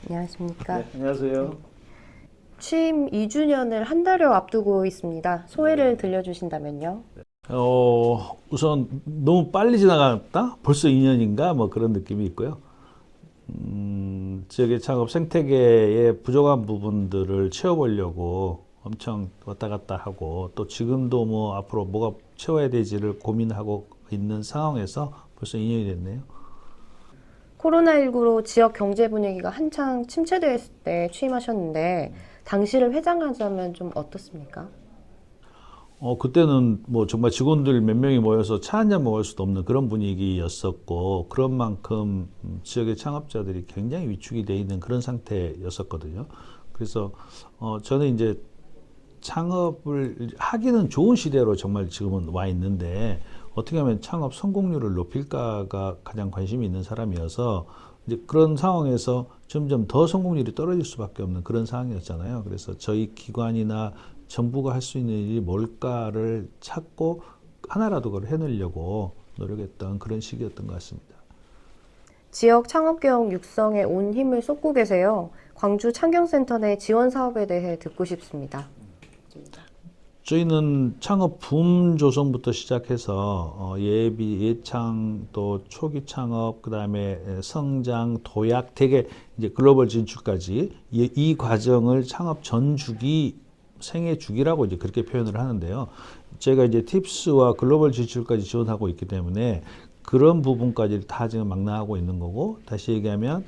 안녕하십니까. 네, 안녕하세요. 취임 2주년을 한 달여 앞두고 있습니다. 소회를 들려주신다면요. 우선 너무 빨리 지나갔다? 벌써 2년인가? 뭐 그런 느낌이 있고요. 지역의 창업 생태계의 부족한 부분들을 채워보려고 엄청 왔다 갔다 하고 또 지금도 뭐 앞으로 뭐가 채워야 되지를 고민하고 있는 상황에서 벌써 2년이 됐네요. 코로나19로 지역 경제 분위기가 한창 침체되었을 때 취임하셨는데 당시를 회상하자면 좀 어떻습니까? 그때는 뭐 정말 직원들 몇 명이 모여서 차 한 잔 먹을 수도 없는 그런 분위기였었고, 그런 만큼 지역의 창업자들이 굉장히 위축이 돼 있는 그런 상태였었거든요. 그래서, 저는 이제 창업을 하기는 좋은 시대로 정말 지금은 와 있는데, 어떻게 하면 창업 성공률을 높일까가 가장 관심이 있는 사람이어서, 이제 그런 상황에서 점점 더 성공률이 떨어질 수밖에 없는 그런 상황이었잖아요. 그래서 저희 기관이나 정부가 할 수 있는 일이 뭘까를 찾고 하나라도 그걸 해내려고 노력했던 그런 시기였던 것 같습니다. 지역 창업경 육성에 온 힘을 쏟고 계세요. 광주 창경센터 내 지원 사업에 대해 듣고 싶습니다. 저희는 창업 붐 조성부터 시작해서 예비, 예창, 또 초기 창업, 그다음에 성장, 도약, 되게 이제 글로벌 진출까지 이 과정을 창업 전 주기, 생애 주기라고 이제 그렇게 표현을 하는데요. 제가 이제 팁스와 글로벌 진출까지 지원하고 있기 때문에 그런 부분까지 다 지금 망라하고 있는 거고, 다시 얘기하면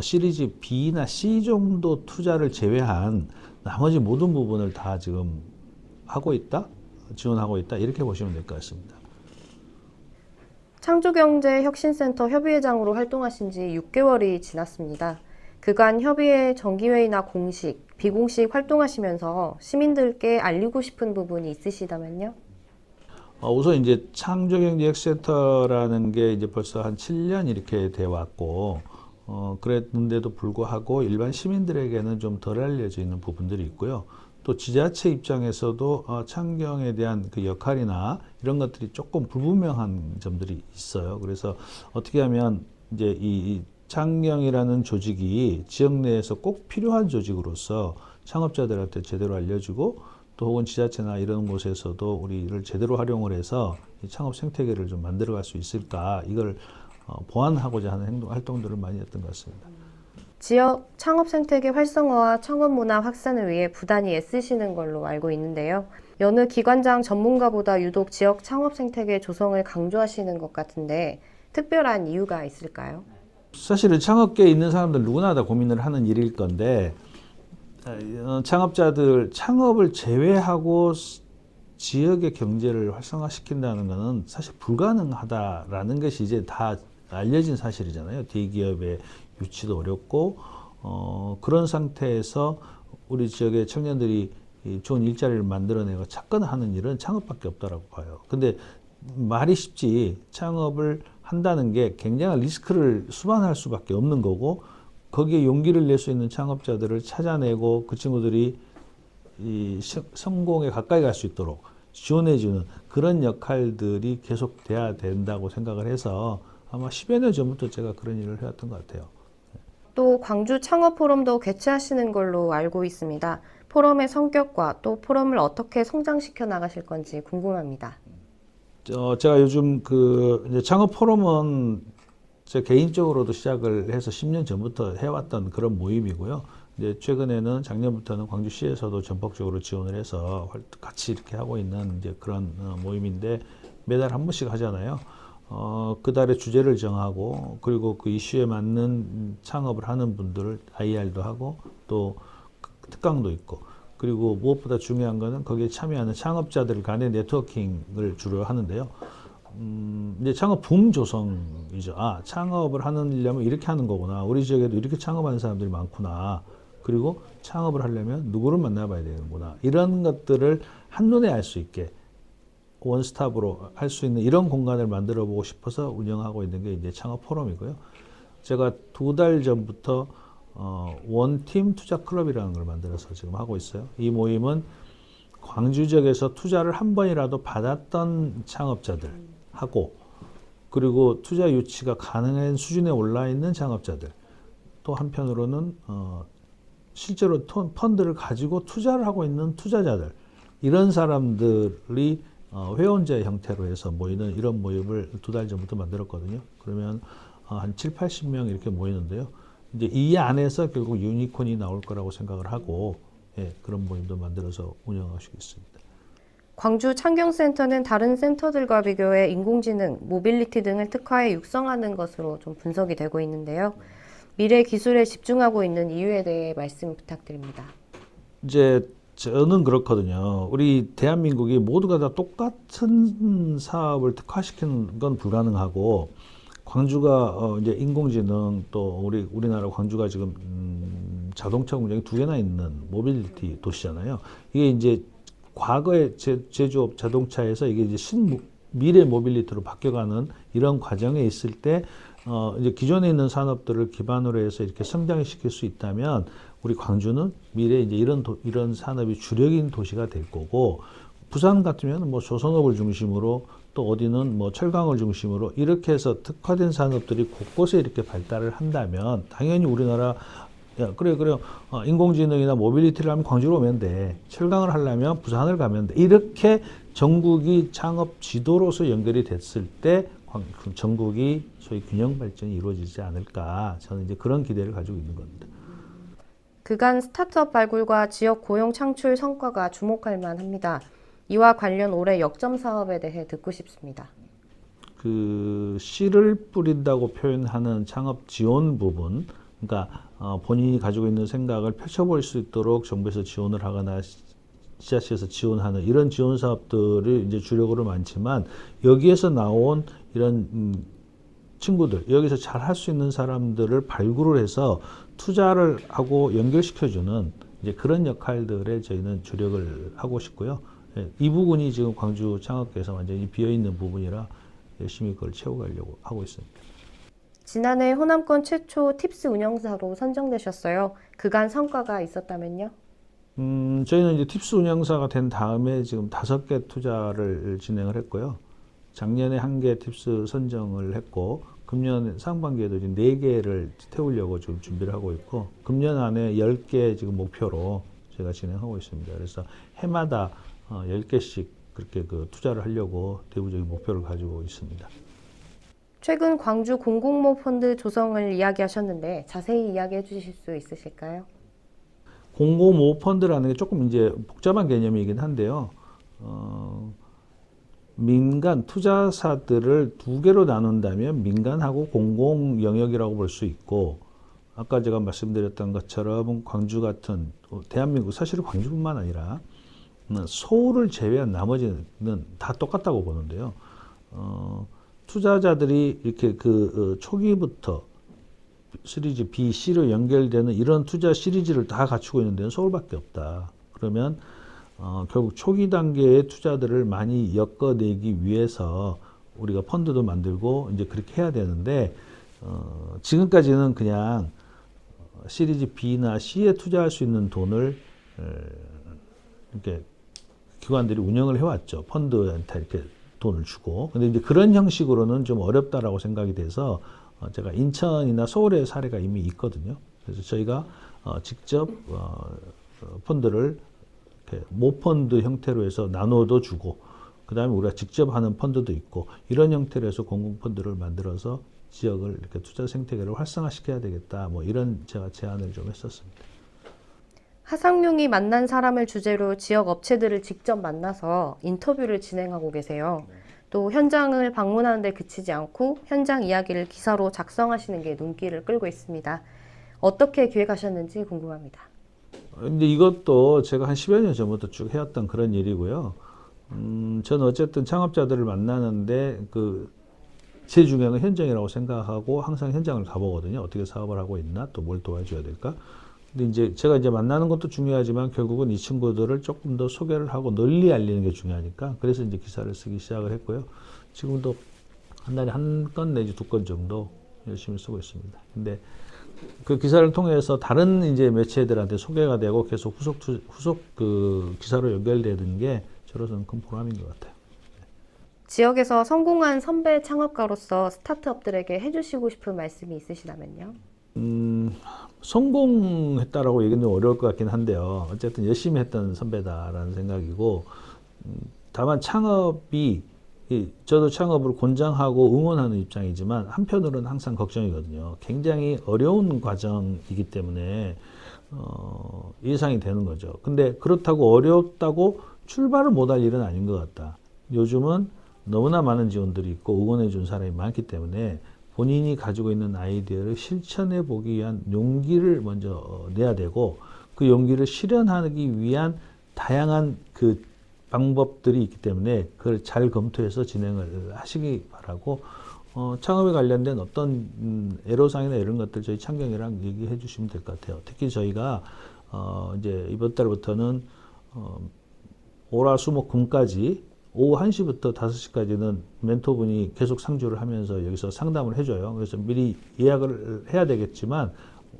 시리즈 B나 C 정도 투자를 제외한 나머지 모든 부분을 다 지금 하고 있다, 지원하고 있다, 이렇게 보시면 될 것 같습니다. 창조경제혁신센터 협의회장으로 활동하신 지 6개월이 지났습니다. 그간 협의회 정기회의나 공식, 비공식 활동하시면서 시민들께 알리고 싶은 부분이 있으시다면요? 우선 이제 창조경제혁센터라는 게 이제 벌써 한 7년 이렇게 돼 왔고, 그랬는데도 불구하고 일반 시민들에게는 좀 덜 알려져 있는 부분들이 있고요. 또 지자체 입장에서도 창경에 대한 그 역할이나 이런 것들이 조금 불분명한 점들이 있어요. 그래서 어떻게 하면 이제 이 창경이라는 조직이 지역 내에서 꼭 필요한 조직으로서 창업자들한테 제대로 알려주고, 또 혹은 지자체나 이런 곳에서도 우리를 제대로 활용을 해서 이 창업 생태계를 좀 만들어갈 수 있을까, 이걸 보완하고자 하는 활동들을 많이 했던 것 같습니다. 지역 창업 생태계 활성화와 창업 문화 확산을 위해 부단히 애쓰시는 걸로 알고 있는데요. 여느 기관장 전문가보다 유독 지역 창업 생태계 조성을 강조하시는 것 같은데 특별한 이유가 있을까요? 사실은 창업계에 있는 사람들 누구나 다 고민을 하는 일일 건데, 창업자들 창업을 제외하고 지역의 경제를 활성화시킨다는 것은 사실 불가능하다라는 것이 이제 다 알려진 사실이잖아요. 대기업의 유치도 어렵고, 그런 상태에서 우리 지역의 청년들이 좋은 일자리를 만들어내고 착근하는 일은 창업밖에 없다라고 봐요. 근데 말이 쉽지, 창업을 한다는 게 굉장한 리스크를 수반할 수밖에 없는 거고, 거기에 용기를 낼 수 있는 창업자들을 찾아내고 그 친구들이 이 성공에 가까이 갈 수 있도록 지원해주는 그런 역할들이 계속 돼야 된다고 생각을 해서 아마 10여 년 전부터 제가 그런 일을 해왔던 것 같아요. 또 광주 창업 포럼도 개최하시는 걸로 알고 있습니다. 포럼의 성격과 또 포럼을 어떻게 성장시켜 나가실 건지 궁금합니다. 제가 요즘 이제 창업 포럼은 제 개인적으로도 시작을 해서 10년 전부터 해왔던 그런 모임이고요. 이제 최근에는 작년부터는 광주시에서도 전폭적으로 지원을 해서 같이 이렇게 하고 있는 이제 그런 모임인데, 매달 한 번씩 하잖아요. 그 달의 주제를 정하고, 그리고 그 이슈에 맞는 창업을 하는 분들을 IR도 하고, 또 특강도 있고, 그리고 무엇보다 중요한 거는 거기에 참여하는 창업자들 간의 네트워킹을 주로 하는데요. 이제 창업 붐 조성이죠. 창업을 하려면 이렇게 하는 거구나. 우리 지역에도 이렇게 창업하는 사람들이 많구나. 그리고 창업을 하려면 누구를 만나봐야 되는구나. 이런 것들을 한눈에 알 수 있게 원스톱으로 할 수 있는 이런 공간을 만들어 보고 싶어서 운영하고 있는 게 이제 창업 포럼이고요. 제가 2달 전부터 원팀 투자 클럽이라는 걸 만들어서 지금 하고 있어요. 이 모임은 광주 지역에서 투자를 한 번이라도 받았던 창업자들 하고, 그리고 투자 유치가 가능한 수준에 올라 있는 창업자들, 또 한편으로는 실제로 펀드를 가지고 투자를 하고 있는 투자자들, 이런 사람들이 회원제 형태로 해서 모이는 이런 모임을 2달 전부터 만들었거든요. 그러면 한 7, 80명 이렇게 모이는데요. 이제 이 안에서 결국 유니콘이 나올 거라고 생각을 하고, 예, 그런 모임도 만들어서 운영하고 있습니다. 광주 창경센터는 다른 센터들과 비교해 인공지능, 모빌리티 등을 특화해 육성하는 것으로 좀 분석이 되고 있는데요. 미래 기술에 집중하고 있는 이유에 대해 말씀 부탁드립니다. 이제 저는 그렇거든요. 우리 대한민국이 모두가 다 똑같은 사업을 특화시키는 건 불가능하고, 광주가 이제 인공지능, 또 우리나라 광주가 지금 자동차 공장이 2개나 있는 모빌리티 도시잖아요. 이게 이제 과거의 제조업 자동차에서 이게 이제 미래 모빌리티로 바뀌어가는 이런 과정에 있을 때 이제 기존에 있는 산업들을 기반으로 해서 이렇게 성장시킬 수 있다면, 우리 광주는 미래에 이제 이런 산업이 주력인 도시가 될 거고, 부산 같으면 뭐 조선업을 중심으로, 또 어디는 뭐 철강을 중심으로 이렇게 해서 특화된 산업들이 곳곳에 이렇게 발달을 한다면, 당연히 우리나라, 야, 그래, 인공지능이나 모빌리티를 하면 광주로 오면 돼. 철강을 하려면 부산을 가면 돼. 이렇게 전국이 창업 지도로서 연결이 됐을 때 전국이 소위 균형 발전이 이루어지지 않을까. 저는 이제 그런 기대를 가지고 있는 겁니다. 그간 스타트업 발굴과 지역 고용 창출 성과가 주목할 만합니다. 이와 관련 올해 역점 사업에 대해 듣고 싶습니다. 그 씨를 뿌린다고 표현하는 창업 지원 부분, 그러니까 본인이 가지고 있는 생각을 펼쳐볼 수 있도록 정부에서 지원을 하거나 씨앗시에서 지원하는 이런 지원 사업들이 이제 주력으로 많지만, 여기에서 나온 이런 친구들, 여기서 잘 할 수 있는 사람들을 발굴을 해서 투자를 하고 연결시켜주는 이제 그런 역할들에 저희는 주력을 하고 싶고요. 예, 이 부분이 지금 광주 창업계에서 완전히 비어있는 부분이라 열심히 그걸 채워가려고 하고 있습니다. 지난해 호남권 최초 팁스 운영사로 선정되셨어요. 그간 성과가 있었다면요? 저희는 이제 팁스 운영사가 된 다음에 지금 5개 투자를 진행을 했고요. 작년에 1개 팁스 선정을 했고, 금년 상반기에도 지금 4개를 태우려고 지금 준비를 하고 있고, 금년 안에 10개 지금 목표로 제가 진행하고 있습니다. 그래서 해마다 10개씩 그렇게 그 투자를 하려고 대부적인 목표를 가지고 있습니다. 최근 광주 공공모 펀드 조성을 이야기하셨는데 자세히 이야기해 주실 수 있으실까요? 공공모 펀드라는 게 조금 이제 복잡한 개념이긴 한데요. 민간 투자사들을 2개로 나눈다면 민간하고 공공 영역이라고 볼 수 있고, 아까 제가 말씀드렸던 것처럼 광주 같은 대한민국, 사실은 광주뿐만 아니라 서울을 제외한 나머지는 다 똑같다고 보는데요. 투자자들이 이렇게 그 초기부터 시리즈 B, C로 연결되는 이런 투자 시리즈를 다 갖추고 있는 데는 서울밖에 없다. 그러면 결국 초기 단계의 투자들을 많이 엮어내기 위해서 우리가 펀드도 만들고 이제 그렇게 해야 되는데, 지금까지는 그냥 시리즈 B나 C에 투자할 수 있는 돈을 이렇게 기관들이 운영을 해왔죠. 펀드한테 이렇게 돈을 주고. 근데 이제 그런 형식으로는 좀 어렵다라고 생각이 돼서 제가 인천이나 서울의 사례가 이미 있거든요. 그래서 저희가 직접 펀드를 이렇게 모펀드 형태로 해서 나눠도 주고, 그 다음에 우리가 직접 하는 펀드도 있고, 이런 형태로 해서 공공펀드를 만들어서 지역을 이렇게 투자 생태계를 활성화시켜야 되겠다. 뭐 이런 제가 제안을 좀 했었습니다. 하상룡이 만난 사람을 주제로 지역 업체들을 직접 만나서 인터뷰를 진행하고 계세요. 또 현장을 방문하는 데 그치지 않고 현장 이야기를 기사로 작성하시는 게 눈길을 끌고 있습니다. 어떻게 기획하셨는지 궁금합니다. 근데 이것도 제가 한 10여 년 전부터 쭉 해왔던 그런 일이고요. 저는 어쨌든 창업자들을 만나는데 제일 중요한 건 현장이라고 생각하고 항상 현장을 가보거든요. 어떻게 사업을 하고 있나, 또 뭘 도와줘야 될까. 근데 이제 제가 이제 만나는 것도 중요하지만 결국은 이 친구들을 조금 더 소개를 하고 널리 알리는 게 중요하니까, 그래서 이제 기사를 쓰기 시작을 했고요. 지금도 한 달에 1건 내지 2건 정도 열심히 쓰고 있습니다. 근데 그 기사를 통해서 다른 이제 매체들한테 소개가 되고 계속 후속 그 기사로 연결되는 게 저로서는 큰 보람인 것 같아요. 지역에서 성공한 선배 창업가로서 스타트업들에게 해주시고 싶은 말씀이 있으시다면요? 성공했다라고 얘기는 어려울 것 같긴 한데요. 어쨌든 열심히 했던 선배다라는 생각이고, 다만 창업이, 저도 창업을 권장하고 응원하는 입장이지만 한편으로는 항상 걱정이거든요. 굉장히 어려운 과정이기 때문에 예상이 되는 거죠. 근데 그렇다고 어렵다고 출발을 못할 일은 아닌 것 같다. 요즘은 너무나 많은 지원들이 있고 응원해 준 사람이 많기 때문에 본인이 가지고 있는 아이디어를 실천해 보기 위한 용기를 먼저 내야 되고, 그 용기를 실현하기 위한 다양한 그 방법들이 있기 때문에 그걸 잘 검토해서 진행을 하시기 바라고, 창업에 관련된 어떤 애로사항이나 이런 것들 저희 창경이랑 얘기해 주시면 될 것 같아요. 특히 저희가 이제 이번 달부터는 월화수목금까지 오후 1시부터 5시까지는 멘토분이 계속 상주를 하면서 여기서 상담을 해줘요. 그래서 미리 예약을 해야 되겠지만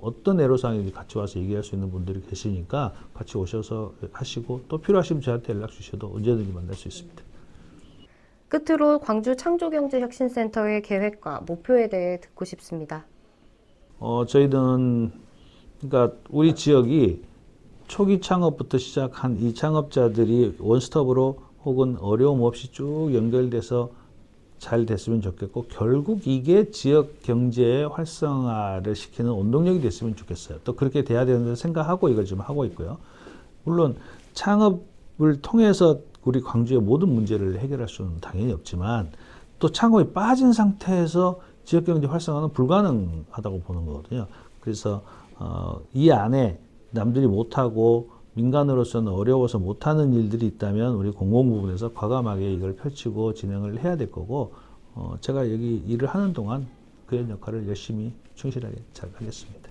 어떤 애로사항인지 같이 와서 얘기할 수 있는 분들이 계시니까 같이 오셔서 하시고, 또 필요하시면 저한테 연락 주셔도 언제든지 만날 수 있습니다. 끝으로 광주 창조경제혁신센터의 계획과 목표에 대해 듣고 싶습니다. 저희는 그러니까 우리 지역이 초기 창업부터 시작한 이 창업자들이 원스톱으로 혹은 어려움 없이 쭉 연결돼서 잘 됐으면 좋겠고, 결국 이게 지역 경제의 활성화를 시키는 원동력이 됐으면 좋겠어요. 또 그렇게 돼야 되는데 생각하고 이걸 지금 하고 있고요. 물론 창업을 통해서 우리 광주의 모든 문제를 해결할 수는 당연히 없지만, 또 창업에 빠진 상태에서 지역 경제 활성화는 불가능하다고 보는 거거든요. 그래서 이 안에 남들이 못하고 민간으로서는 어려워서 못하는 일들이 있다면 우리 공공 부분에서 과감하게 이걸 펼치고 진행을 해야 될 거고, 제가 여기 일을 하는 동안 그 역할을 열심히 충실하게 잘 하겠습니다.